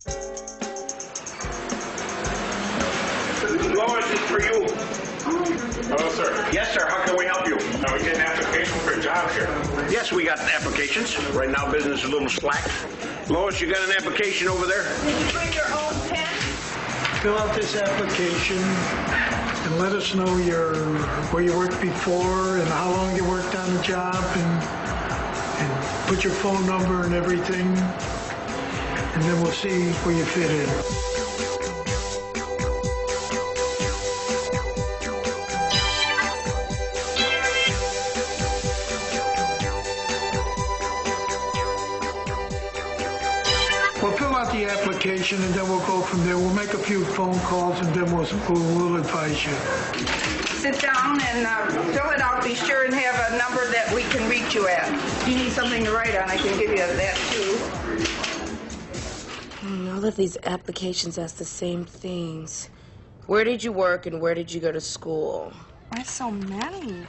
Lois, it's for you. Hello, sir. Yes, sir. How can we help you? We get an application for a job here. Yes, we got applications. Right now, business is a little slack. Lois, you got an application over there? Did you bring your own pen? Fill out this application and let us know where you worked before and how long you worked on the job and put your phone number and everything, and then we'll see where you fit in. We'll fill out the application and then we'll go from there. We'll make a few phone calls and then we'll advise you. Sit down and fill it out. Be sure and have a number that we can reach you at. If you need something to write on, I can give you that too. All of these applications ask the same things. Where did you work and where did you go to school? Why so many?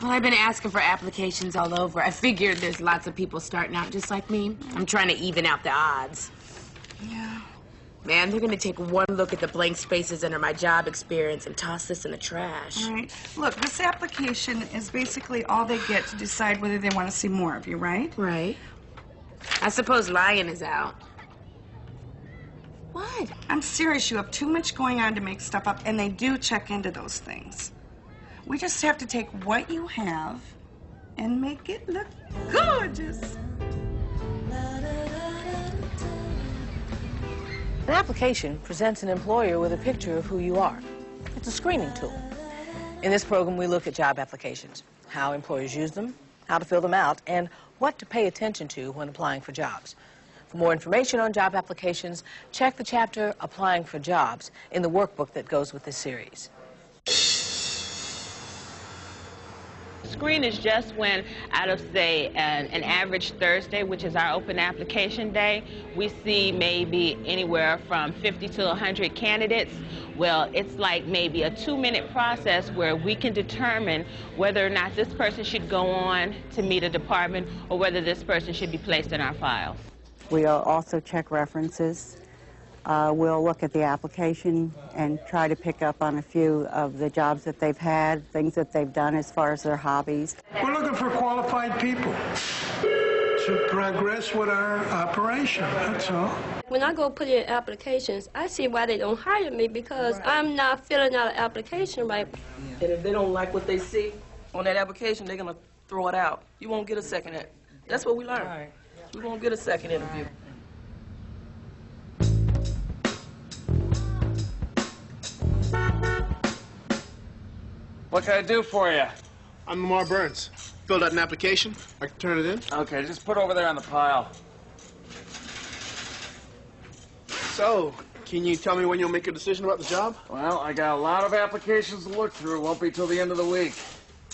Well, I've been asking for applications all over. I figured there's lots of people starting out just like me. I'm trying to even out the odds. Yeah. Man, they're gonna take one look at the blank spaces under my job experience and toss this in the trash. All right. Look, this application is basically all they get to decide whether they want to see more of you, right? Right. I suppose lying is out. What? I'm serious. You have too much going on to make stuff up, and they do check into those things. We just have to take what you have and make it look gorgeous. An application presents an employer with a picture of who you are. It's a screening tool. In this program, we look at job applications, how employers use them, how to fill them out, and what to pay attention to when applying for jobs. For more information on job applications, check the chapter Applying for Jobs in the workbook that goes with this series. Screen is just when, out of, say, an average Thursday, which is our open application day, we see maybe anywhere from 50 to 100 candidates. Well, it's like maybe a 2-minute process where we can determine whether or not this person should go on to meet a department or whether this person should be placed in our files. We'll also check references. We'll look at the application and try to pick up on a few of the jobs that they've had, things that they've done as far as their hobbies. We're looking for qualified people to progress with our operation, that's all. When I go put in applications, I see why they don't hire me because I'm not filling out an application right. And if they don't like what they see on that application, they're going to throw it out. You won't get a second. That's what we learned. Right. We won't get a second interview. What can I do for you? I'm Lamar Burns. Filled out an application. I can turn it in. Okay, just put it over there on the pile. So, can you tell me when you'll make a decision about the job? Well, I got a lot of applications to look through. It won't be till the end of the week.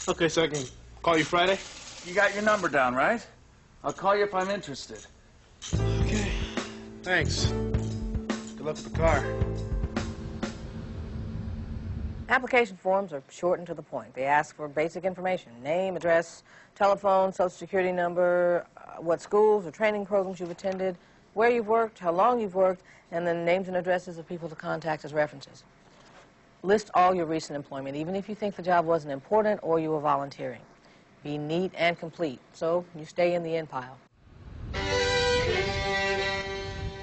Okay, so I can call you Friday? You got your number down, right? I'll call you if I'm interested. Okay. Thanks. Good luck with the car. Application forms are short and to the point. They ask for basic information: name, address, telephone, social security number, what schools or training programs you've attended, where you've worked, how long you've worked, and then names and addresses of people to contact as references. List all your recent employment, even if you think the job wasn't important or you were volunteering. Be neat and complete, so you stay in the in pile.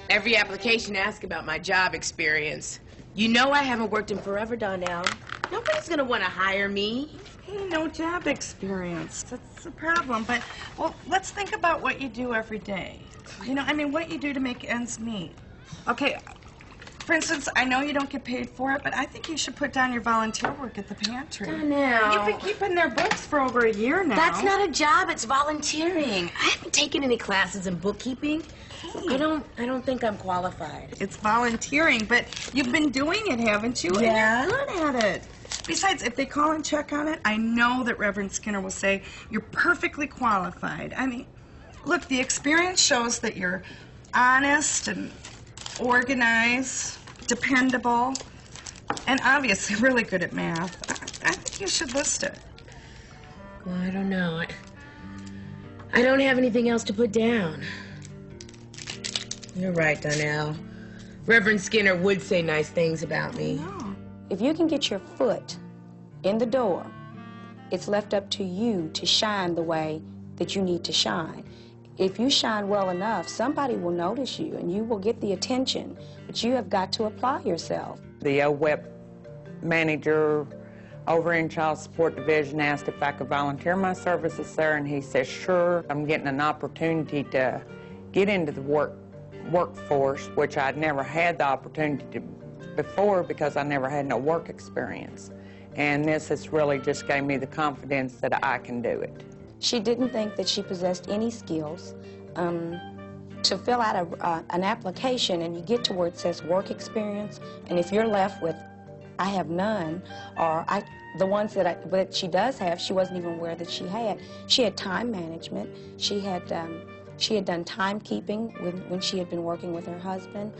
Every application asks about my job experience. You know I haven't worked in forever, Donnell. Nobody's gonna want to hire me. Hey, no job experience. That's the problem. But, well, let's think about what you do every day. You know, I mean, what you do to make ends meet. Okay, for instance, I know you don't get paid for it, but I think you should put down your volunteer work at the pantry. Donnell. You've been keeping their books for over a year now. That's not a job, it's volunteering. I haven't taken any classes in bookkeeping. I don't think I'm qualified. It's volunteering, but you've been doing it, haven't you? Yeah. And you're good at it. Besides, if they call and check on it, I know that Reverend Skinner will say you're perfectly qualified. I mean, look, the experience shows that you're honest and organized, dependable, and obviously really good at math. I think you should list it. Well, I don't know. I don't have anything else to put down. You're right, Donnell. Reverend Skinner would say nice things about me. If you can get your foot in the door, it's left up to you to shine the way that you need to shine. If you shine well enough, somebody will notice you and you will get the attention, but you have got to apply yourself. The OWEP manager over in Child Support Division asked if I could volunteer my services there, and he said, sure. I'm getting an opportunity to get into the workforce, which I'd never had the opportunity to before because I never had no work experience. And this has really just gave me the confidence that I can do it. She didn't think that she possessed any skills. To fill out an application and you get to where it says work experience, and if you're left with, I have none, or the ones that she does have, she wasn't even aware that she had. She had time management. She had done timekeeping when she had been working with her husband.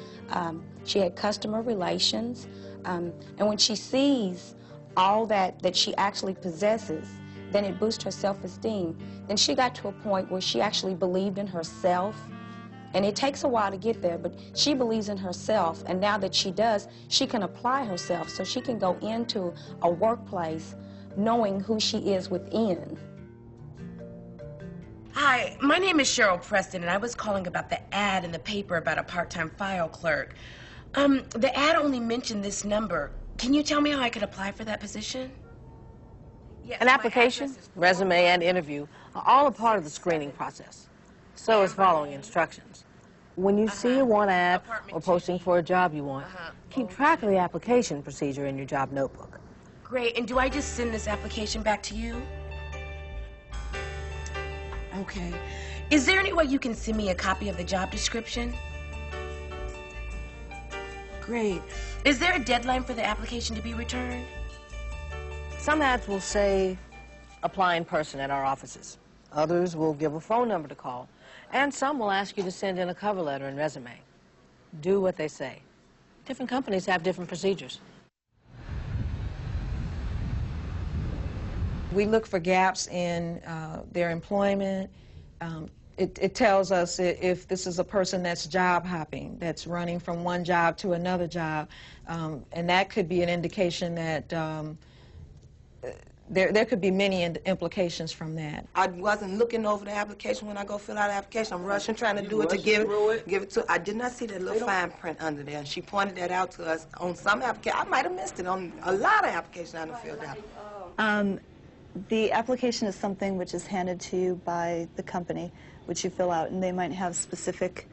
She had customer relations. And when she sees all that she actually possesses, then it boosts her self-esteem. Then she got to a point where she actually believed in herself. And it takes a while to get there, but she believes in herself, and now that she does, she can apply herself so she can go into a workplace knowing who she is within. Hi, my name is Cheryl Preston, and I was calling about the ad in the paper about a part-time file clerk. The ad only mentioned this number. Can you tell me how I could apply for that position? Yes, An application, resume, and interview are all a part of the screening process. So is following instructions. When you see a want ad or posting for a job you want, keep track of the application procedure in your job notebook. Great, and do I just send this application back to you? Okay. Is there any way you can send me a copy of the job description? Great. Is there a deadline for the application to be returned? Some ads will say, apply in person at our offices. Others will give a phone number to call. And some will ask you to send in a cover letter and resume. Do what they say. Different companies have different procedures. We look for gaps in their employment. It tells us if this is a person that's job hopping, that's running from one job to another job, and that could be an indication that there could be many implications from that. I wasn't looking over the application when I go fill out the application. I'm rushing, trying to do it to give it to. I did not see that little fine print under there, and she pointed that out to us on some application. I might have missed it on a lot of applications I done filled out. The application is something which is handed to you by the company, which you fill out, and they might have specific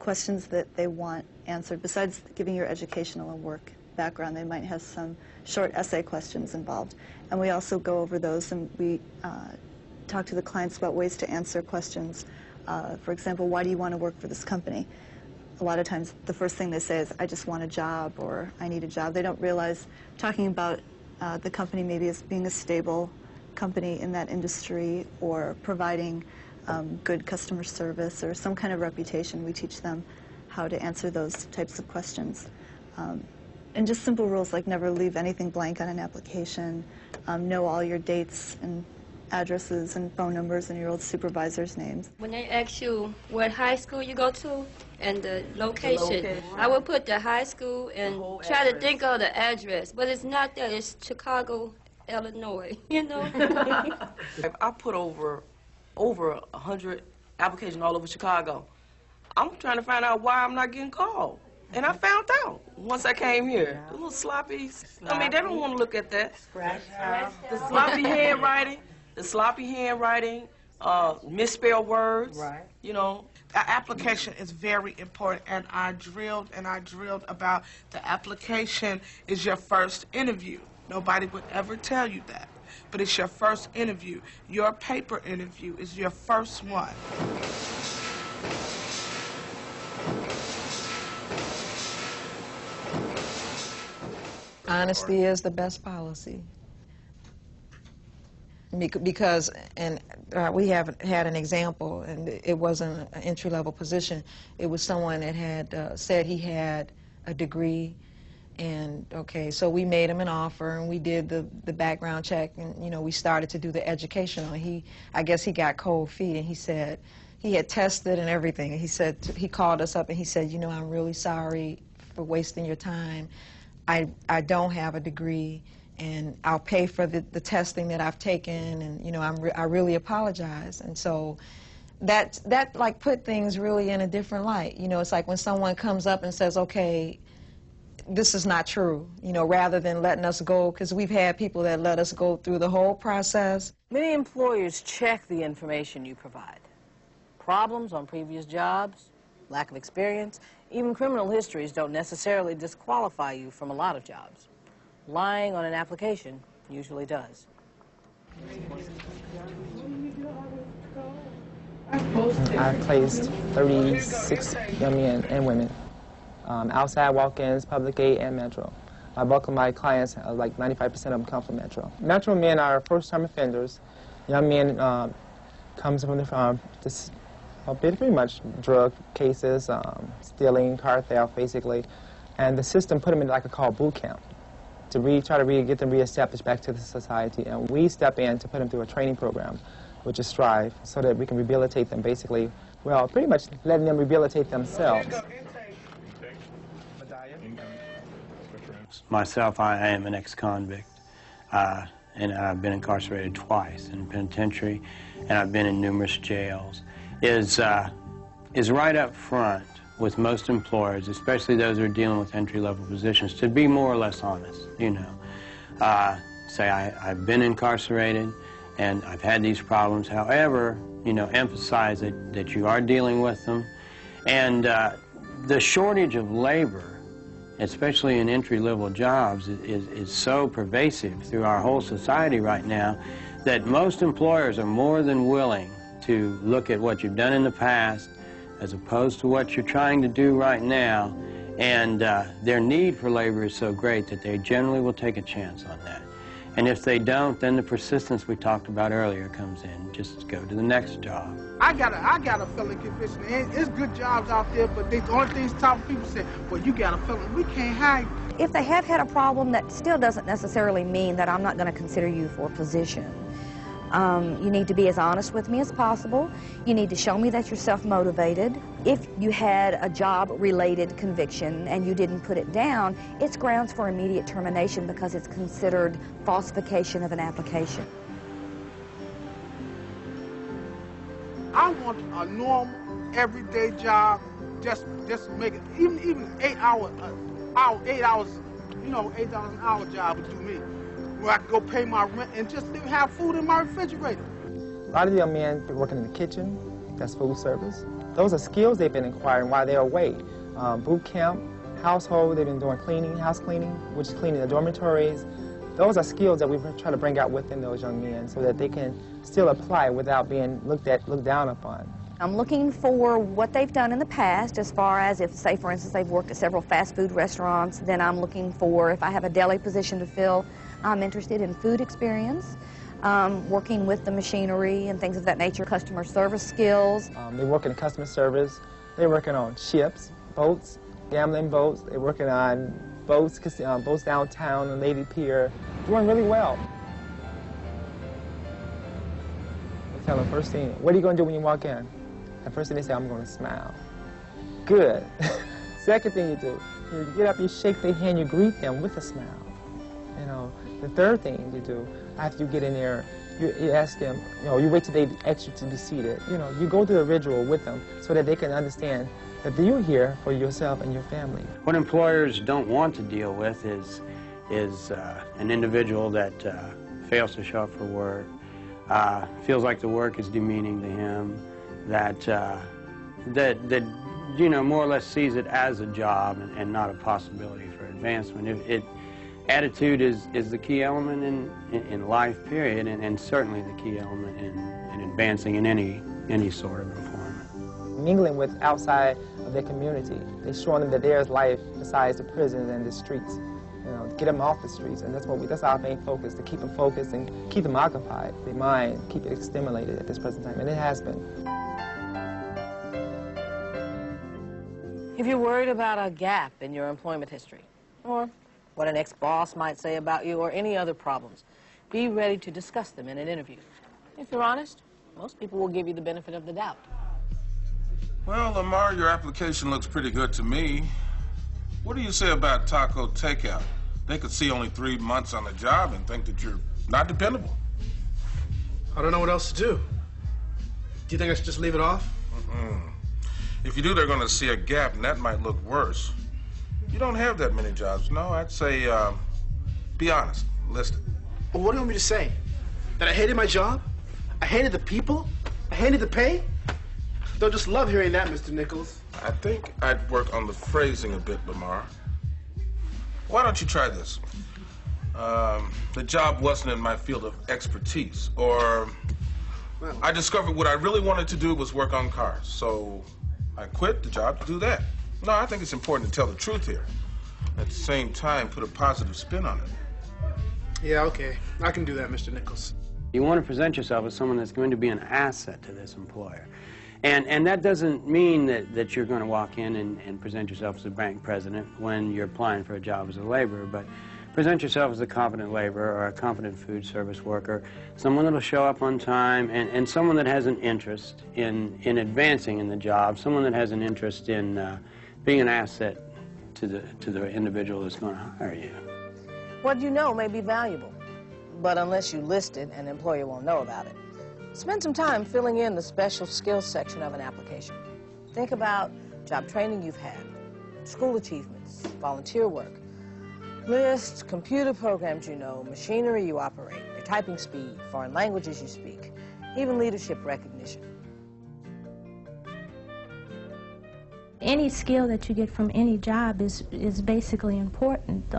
questions that they want answered. Besides giving your educational and work background, they might have some short essay questions involved. And we also go over those, and we talk to the clients about ways to answer questions. For example, why do you want to work for this company? A lot of times the first thing they say is, I just want a job, or I need a job. They don't realize talking about the company maybe as being a stable company in that industry, or providing good customer service or some kind of reputation. We teach them how to answer those types of questions. And just simple rules like never leave anything blank on an application, know all your dates and addresses and phone numbers and your old supervisor's names. When they ask you what high school you go to and the location, I would put the high school and try to think of the address, but it's not that, it's Chicago, Illinois, you know? I put over 100 applications all over Chicago. I'm trying to find out why I'm not getting called. And I found out once I came here. The little sloppy, I mean, they don't want to look at that. The sloppy handwriting, misspelled words, you know. The application is very important, and I drilled about the application is your first interview. Nobody would ever tell you that, but it's your first interview. Your paper interview is your first one. Honesty is the best policy. Because, we have had an example, and it wasn't an entry-level position. It was someone that had said he had a degree, and okay, so we made him an offer, and we did the background check, and you know, we started to do the educational. I guess he got cold feet, and he said, he had tested and everything. He said, he called us up and he said, you know, I'm really sorry for wasting your time. I don't have a degree, and I'll pay for the testing that I've taken, and, you know, I really apologize. And so that like put things really in a different light. You know, it's like when someone comes up and says, okay, this is not true, you know, rather than letting us go, because we've had people that let us go through the whole process. Many employers check the information you provide. Problems on previous jobs, lack of experience, even criminal histories don't necessarily disqualify you from a lot of jobs. Lying on an application usually does. I've placed 36 young men and women, outside walk-ins, public aid, and Metro. My bulk of my clients, like 95% of them, come from Metro. Metro men are first-time offenders. Young men comes from pretty much drug cases, stealing, car theft, basically. And the system put them in like a called boot camp to try to get them reestablished back to the society. And we step in to put them through a training program, which is Strive, so that we can rehabilitate them, basically, well, pretty much letting them rehabilitate themselves. Myself, I am an ex-convict, and I've been incarcerated twice in penitentiary, and I've been in numerous jails. Is right up front with most employers, especially those who are dealing with entry-level positions, to be more or less honest, you know. Say, I've been incarcerated, and I've had these problems. However, you know, emphasize that you are dealing with them. And the shortage of labor, especially in entry-level jobs, is so pervasive through our whole society right now that most employers are more than willing to look at what you've done in the past as opposed to what you're trying to do right now. And their need for labor is so great that they generally will take a chance on that. And if they don't, then the persistence we talked about earlier comes in. Just go to the next job. I got a felony conviction. It's good jobs out there, but the only things top people say, well, you got a felony, we can't hire you. If they have had a problem, that still doesn't necessarily mean that I'm not going to consider you for a position. You need to be as honest with me as possible. You need to show me that you're self-motivated. If you had a job-related conviction and you didn't put it down, it's grounds for immediate termination because it's considered falsification of an application. I want a normal, everyday job, just make it, even 8 hours, you know, $8 an hour job would do me. Where I can go pay my rent and just have food in my refrigerator. A lot of the young men are working in the kitchen, that's food service. Those are skills they've been acquiring while they're away. Boot camp, household, they've been doing cleaning, house cleaning, which is cleaning the dormitories. Those are skills that we try to bring out within those young men so that they can still apply without being looked down upon. I'm looking for what they've done in the past as far as if, say, for instance, they've worked at several fast food restaurants, then I'm looking for, if I have a deli position to fill, I'm interested in food experience, working with the machinery and things of that nature, customer service skills. They work in customer service. They're working on ships, boats, gambling boats. They're working on boats downtown, the Navy Pier, doing really well. I tell them first thing, what are you going to do when you walk in? The first thing they say, I'm going to smile. Good. Second thing you do, you get up, you shake their hand, you greet them with a smile. You know, the third thing you do, after you get in there, you ask them, you know, you wait till they ask you to be seated. You know, you go through the ritual with them so that they can understand that you're here for yourself and your family. What employers don't want to deal with is an individual that fails to show up for work, feels like the work is demeaning to him, that you know, more or less sees it as a job and not a possibility for advancement. Attitude is the key element in life, period, and certainly the key element in advancing in any sort of employment. Mingling with outside of their community, they're showing them that there's life besides the prisons and the streets. You know, get them off the streets, and that's our main focus, to keep them focused and keep them occupied, their mind, keep it stimulated at this present time, and it has been. If you're worried about a gap in your employment history, or what an ex-boss might say about you, or any other problems, be ready to discuss them in an interview. If you're honest, most people will give you the benefit of the doubt. Well, Lamar, your application looks pretty good to me. What do you say about taco takeout? They could see only 3 months on the job and think that you're not dependable. I don't know what else to do. Do you think I should just leave it off? If you do, they're going to see a gap, and that might look worse. You don't have that many jobs. No, I'd say, be honest. List it. Well, what do you want me to say? That I hated my job? I hated the people? I hated the pay? They'll just love hearing that, Mr. Nichols. I think I'd work on the phrasing a bit, Lamar. Why don't you try this? The job wasn't in my field of expertise, or I discovered what I really wanted to do was work on cars, so I quit the job to do that. No, I think it's important to tell the truth here. At the same time, put a positive spin on it. Yeah, okay. I can do that, Mr. Nichols. You want to present yourself as someone that's going to be an asset to this employer. And that doesn't mean that you're going to walk in and present yourself as a bank president when you're applying for a job as a laborer, but present yourself as a competent laborer or a competent food service worker, someone that'll show up on time, and someone that has an interest in advancing in the job, someone that has an interest in being an asset to the individual that's going to hire you. What you know may be valuable, but unless you list it, an employer won't know about it. Spend some time filling in the special skills section of an application. Think about job training you've had, school achievements, volunteer work. List computer programs you know, machinery you operate, your typing speed, foreign languages you speak, even leadership recognition. Any skill that you get from any job is basically important.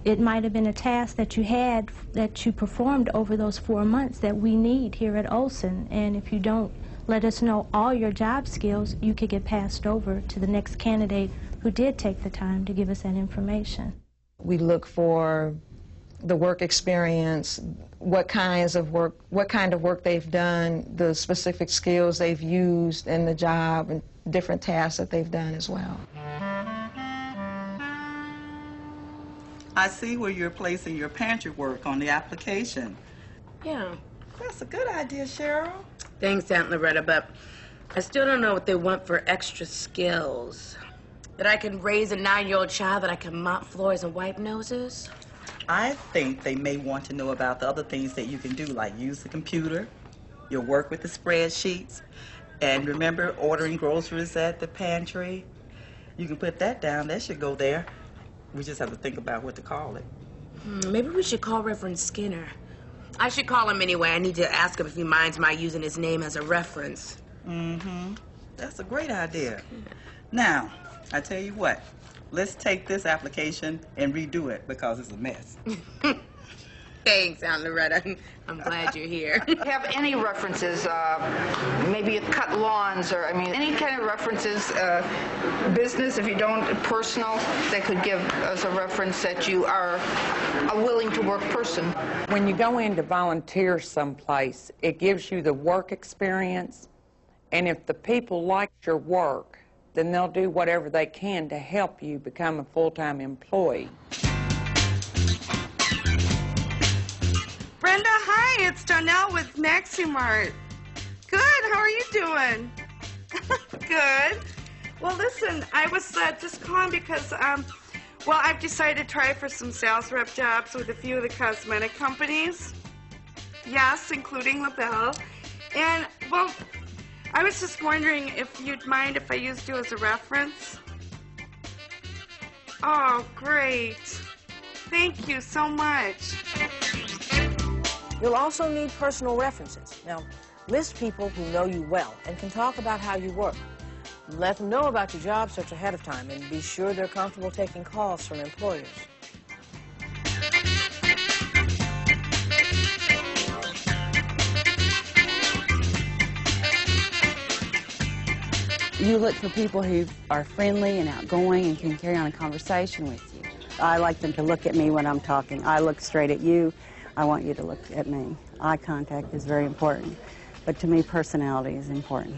It might have been a task that you had, that you performed over those 4 months that we need here at Olson. And if you don't let us know all your job skills, you could get passed over to the next candidate who did take the time to give us that information. We look for the work experience, what kind of work they've done, the specific skills they've used in the job, and different tasks that they've done as well. I see where you're placing your pantry work on the application. Yeah. That's a good idea, Cheryl. Thanks, Aunt Loretta, but I still don't know what they want for extra skills. That I can raise a 9-year-old child, that I can mop floors and wipe noses? I think they may want to know about the other things that you can do, like use the computer, your work with the spreadsheets, and remember ordering groceries at the pantry. You can put that down. That should go there. We just have to think about what to call it. Maybe we should call Reverend Skinner. I should call him anyway. I need to ask him if he minds my using his name as a reference. That's a great idea. Now, I tell you what, let's take this application and redo it because it's a mess. Thanks, Aunt Loretta. I'm glad you're here. Have any references, maybe cut lawns, or, I mean, any kind of references, business, if you don't, personal, that could give us a reference that you are a willing to work person. When you go in to volunteer someplace, it gives you the work experience, and if the people like your work, then they'll do whatever they can to help you become a full-time employee. Brenda, hi, it's Donnell with Maximart. Good, how are you doing? Good. Well, listen, I was just calling because, well, I've decided to try for some sales rep jobs with a few of the cosmetic companies. Yes, including LaBelle. And, well, I was just wondering if you'd mind if I used you as a reference. Oh, great. Thank you so much. You'll also need personal references. Now, list people who know you well and can talk about how you work. Let them know about your job search ahead of time, and be sure they're comfortable taking calls from employers. You look for people who are friendly and outgoing and can carry on a conversation with you. I like them to look at me when I'm talking. I look straight at you. I want you to look at me. Eye contact is very important, but to me, personality is important.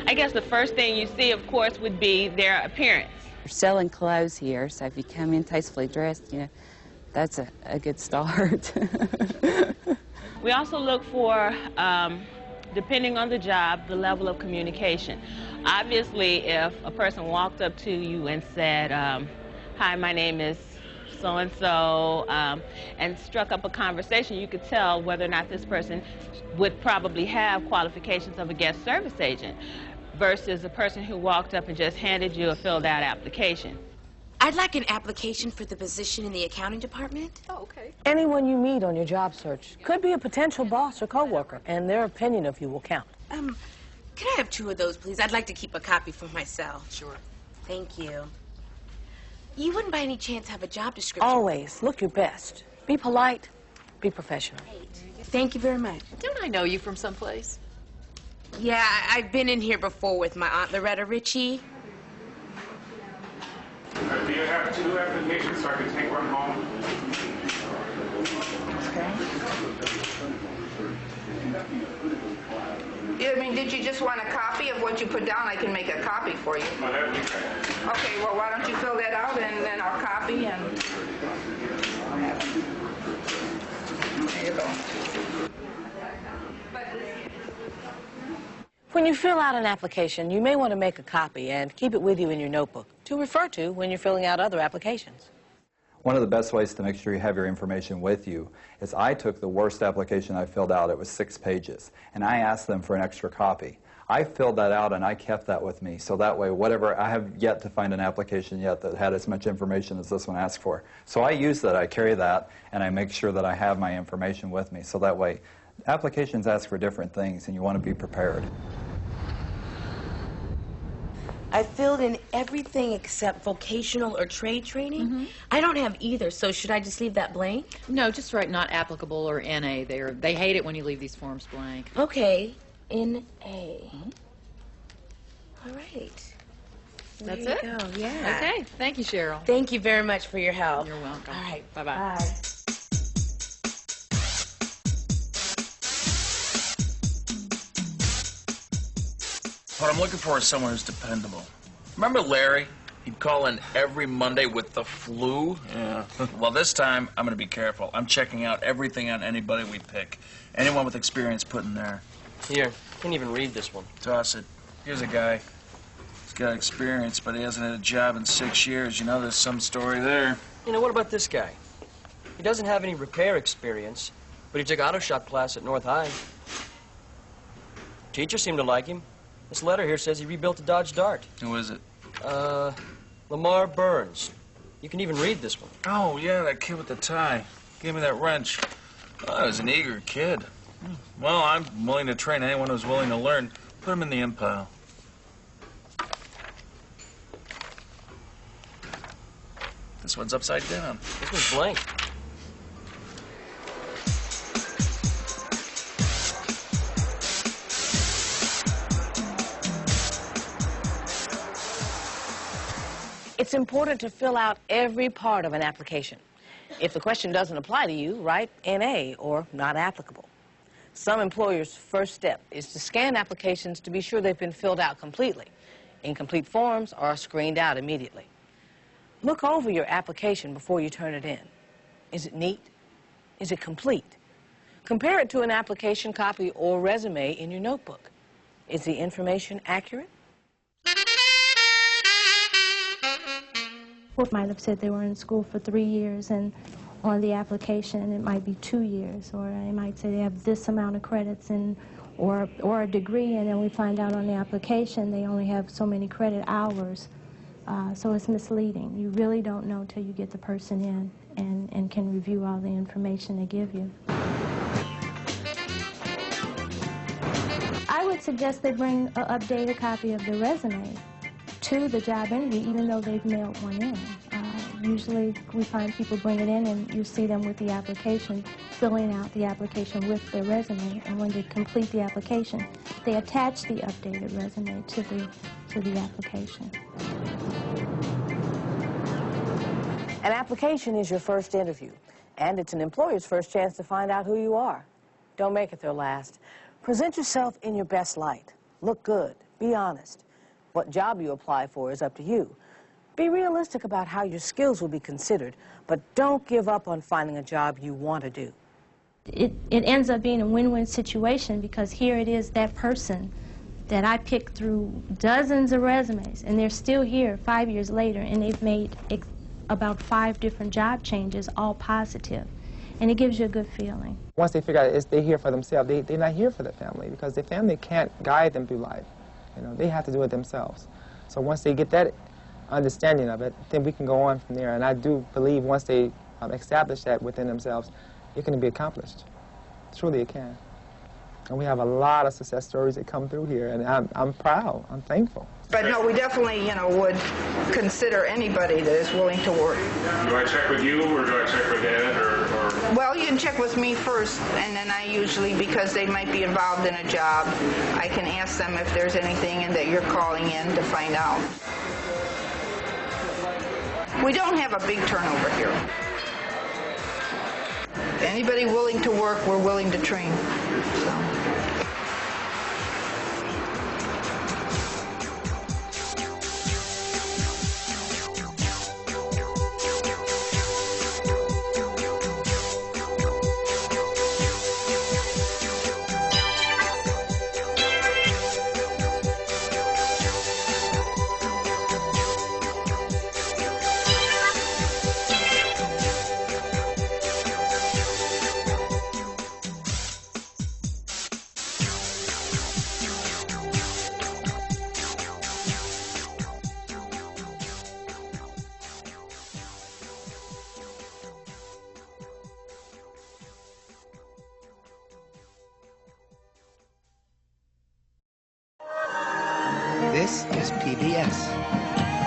I guess the first thing you see, of course, would be their appearance. We're selling clothes here, so if you come in tastefully dressed, you know, that's a good start. We also look for depending on the job, the level of communication. Obviously, if a person walked up to you and said, hi, my name is so-and-so, and struck up a conversation, you could tell whether or not this person would probably have qualifications of a guest service agent versus a person who walked up and just handed you a filled-out application. I'd like an application for the position in the accounting department. Oh, okay. Anyone you meet on your job search could be a potential boss or coworker, and their opinion of you will count. Can I have 2 of those, please? I'd like to keep a copy for myself. Sure. Thank you. You wouldn't by any chance have a job description? Always look your best. Be polite, be professional. Thank you very much. Don't I know you from someplace? Yeah, I've been in here before with my Aunt Loretta Ritchie. Do you have 2 applications so I can take one home? Yeah, I mean, did you just want a copy of what you put down? I can make a copy for you. Oh, that'd be great. Okay, well, why don't you fill that out and then I'll copy and... There you go. When you fill out an application, you may want to make a copy and keep it with you in your notebook to refer to when you're filling out other applications. One of the best ways to make sure you have your information with you is I took the worst application I filled out. It was 6 pages, and I asked them for an extra copy. I filled that out and I kept that with me, so that way whatever, I have yet to find an application yet that had as much information as this one asked for. So I use that, I carry that, and I make sure that I have my information with me, so that way applications ask for different things and you want to be prepared. I filled in everything except vocational or trade training. I don't have either, so should I just leave that blank? No, just write not applicable or NA. They hate it when you leave these forms blank. Okay, NA. All right. That's There it? you go. Yeah. Okay. Thank you, Cheryl. Thank you very much for your help. You're welcome. All right. Bye-bye. Bye. What I'm looking for is someone who's dependable. Remember Larry? He'd call in every Monday with the flu. Yeah. Well, this time, I'm going to be careful. I'm checking out everything on anybody we pick. Anyone with experience put in there. Here, can't even read this one. Toss it. Here's a guy. He's got experience, but he hasn't had a job in 6 years. You know, there's some story there. You know, what about this guy? He doesn't have any repair experience, but he took auto shop class at North High. Teacher seemed to like him. This letter here says he rebuilt a Dodge Dart. Who is it? Lamar Burns. You can even read this one. Oh, yeah, that kid with the tie. Gave me that wrench. Oh, I was an eager kid. Well, I'm willing to train anyone who's willing to learn. Put him in the imp pile. This one's upside down. This one's blank. It's important to fill out every part of an application. If the question doesn't apply to you, write NA or not applicable. Some employers' first step is to scan applications to be sure they've been filled out completely. Incomplete forms are screened out immediately. Look over your application before you turn it in. Is it neat? Is it complete? Compare it to an application copy or resume in your notebook. Is the information accurate? Or might have said they were in school for 3 years, and on the application it might be 2 years, or it might say they have this amount of credits and or a degree, and then we find out on the application they only have so many credit hours. So it's misleading. You really don't know till you get the person in and can review all the information they give you. I would suggest they bring an updated copy of the resume to the job interview, even though they've mailed one in. Usually we find people bring it in and you see them with the application, filling out the application with their resume, and when they complete the application, they attach the updated resume to the application. An application is your first interview, and it's an employer's first chance to find out who you are. Don't make it their last. Present yourself in your best light. Look good. Be honest. What job you apply for is up to you. Be realistic about how your skills will be considered, but don't give up on finding a job you want to do. it ends up being a win-win situation, because here it is, that person that I picked through dozens of resumes, and they're still here 5 years later, and they've made about 5 different job changes, all positive. And it gives you a good feeling. Once they figure out they're here for themselves, they're not here for their family, because their family can't guide them through life. You know, they have to do it themselves. So once they get that understanding of it, then we can go on from there. And I do believe once they establish that within themselves, it can be accomplished. Truly it can. And we have a lot of success stories that come through here, and I'm proud, I'm thankful. But no, we definitely, would consider anybody that is willing to work. Do I check with you, or do I check with Ed, or? Well, you can check with me first, and then I usually, because they might be involved in a job, I can ask them if there's anything and that you're calling in to find out. We don't have a big turnover here. Anybody willing to work, we're willing to train. So. This is PBS.